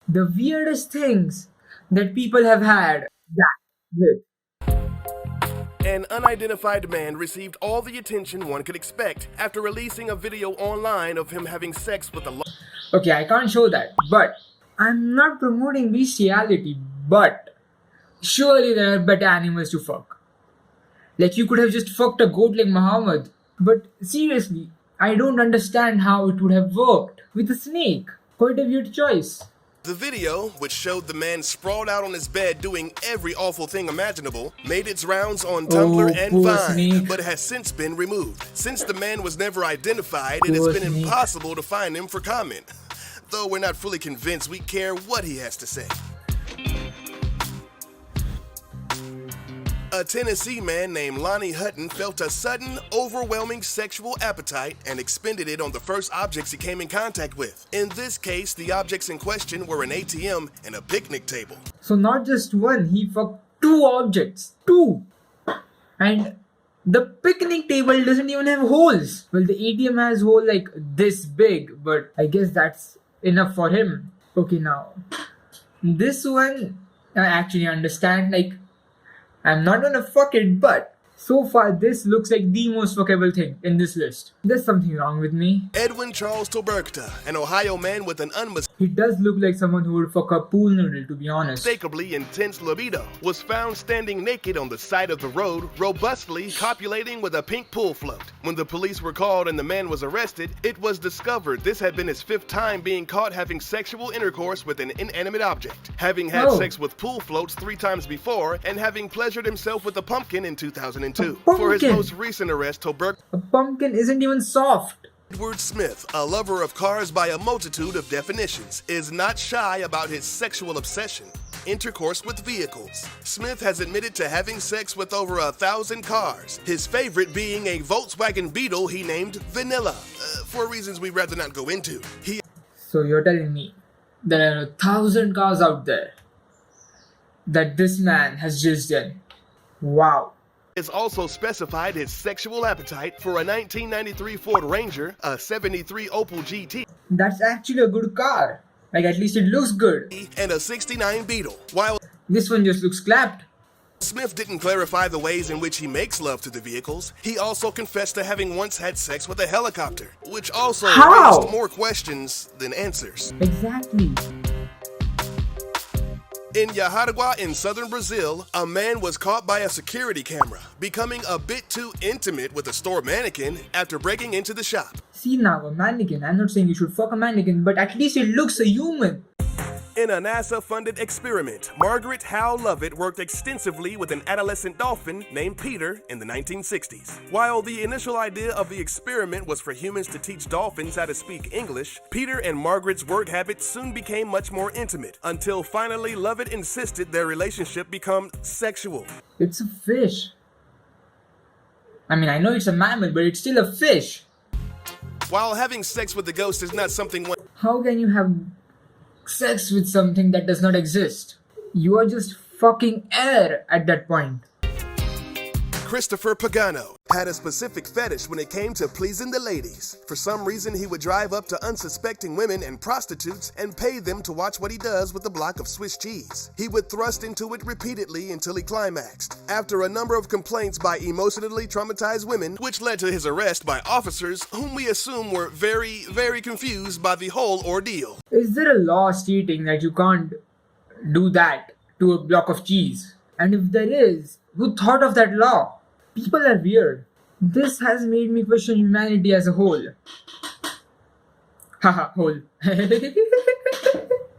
The weirdest things that people have had that with. An unidentified man received all the attention one could expect after releasing a video online of him having sex with a Okay, I can't show that, but I'm not promoting bestiality, but surely there are better animals to fuck. Like you could have just fucked a goat like Muhammad. But seriously, I don't understand how it would have worked with a snake. Quite a weird choice. The video, which showed the man sprawled out on his bed doing every awful thing imaginable, made its rounds on Tumblr and poor Vine, snake. but has since been removed. Since the man was never identified, it has Poor been snake. impossible to find him for comment. Though we're not fully convinced we care what he has to say. A Tennessee man named Lonnie Hutton felt a sudden, overwhelming sexual appetite and expended it on the first objects he came in contact with. In this case, the objects in question were an ATM and a picnic table. So not just one, he fucked two objects. Two! And the picnic table doesn't even have holes. Well, the ATM has hole like this big, but I guess that's enough for him. Okay, now this one I actually understand. Like, I'm not gonna fuck it, but so far this looks like the most fuckable thing in this list. There's something wrong with me. Edwin Charles Toberta, an Ohio man with an He does look like someone who would fuck a pool noodle, to be honest. unmistakably intense libido, was found standing naked on the side of the road, robustly copulating with a pink pool float. When the police were called and the man was arrested, it was discovered this had been his 5th time being caught having sexual intercourse with an inanimate object, having had Oh. sex with pool floats 3 times before, and having pleasured himself with a pumpkin in 2002. A For his pumpkin? most recent arrest, Toberta A pumpkin isn't even soft. Edward Smith, a lover of cars by a multitude of definitions, is not shy about his sexual obsession, intercourse with vehicles. Smith has admitted to having sex with over 1,000 cars, his favorite being a Volkswagen Beetle he named Vanilla, for reasons we'd rather not go into. He So you're telling me there are 1,000 cars out there that this man has just done. Wow. has also specified his sexual appetite for a 1993 Ford Ranger, a 73 Opel GT, That's actually a good car. Like at least it looks good. and a 69 Beetle. While This one just looks clapped. Smith didn't clarify the ways in which he makes love to the vehicles. He also confessed to having once had sex with a helicopter, which also How? raised more questions than answers. Exactly. In Yaharagua in southern Brazil, a man was caught by a security camera, becoming a bit too intimate with a store mannequin after breaking into the shop. See now, a mannequin. I'm not saying you should fuck a mannequin, but at least it looks a human. In a NASA-funded experiment, Margaret Howe Lovett worked extensively with an adolescent dolphin named Peter in the 1960s. While the initial idea of the experiment was for humans to teach dolphins how to speak English, Peter and Margaret's work habits soon became much more intimate, until finally Lovett insisted their relationship become sexual. It's a fish. I mean, I know it's a mammal, but it's still a fish. While having sex with the ghost is not something one How can you have sex with something that does not exist? You are just fucking air at that point. Christopher Pagano had a specific fetish when it came to pleasing the ladies. For some reason, he would drive up to unsuspecting women and prostitutes and pay them to watch what he does with a block of Swiss cheese. He would thrust into it repeatedly until he climaxed. After a number of complaints by emotionally traumatized women, which led to his arrest by officers whom we assume were very, very confused by the whole ordeal. Is there a law stating that you can't do that to a block of cheese? And if there is, who thought of that law? People are weird. This has made me question humanity as a whole. Haha, whole.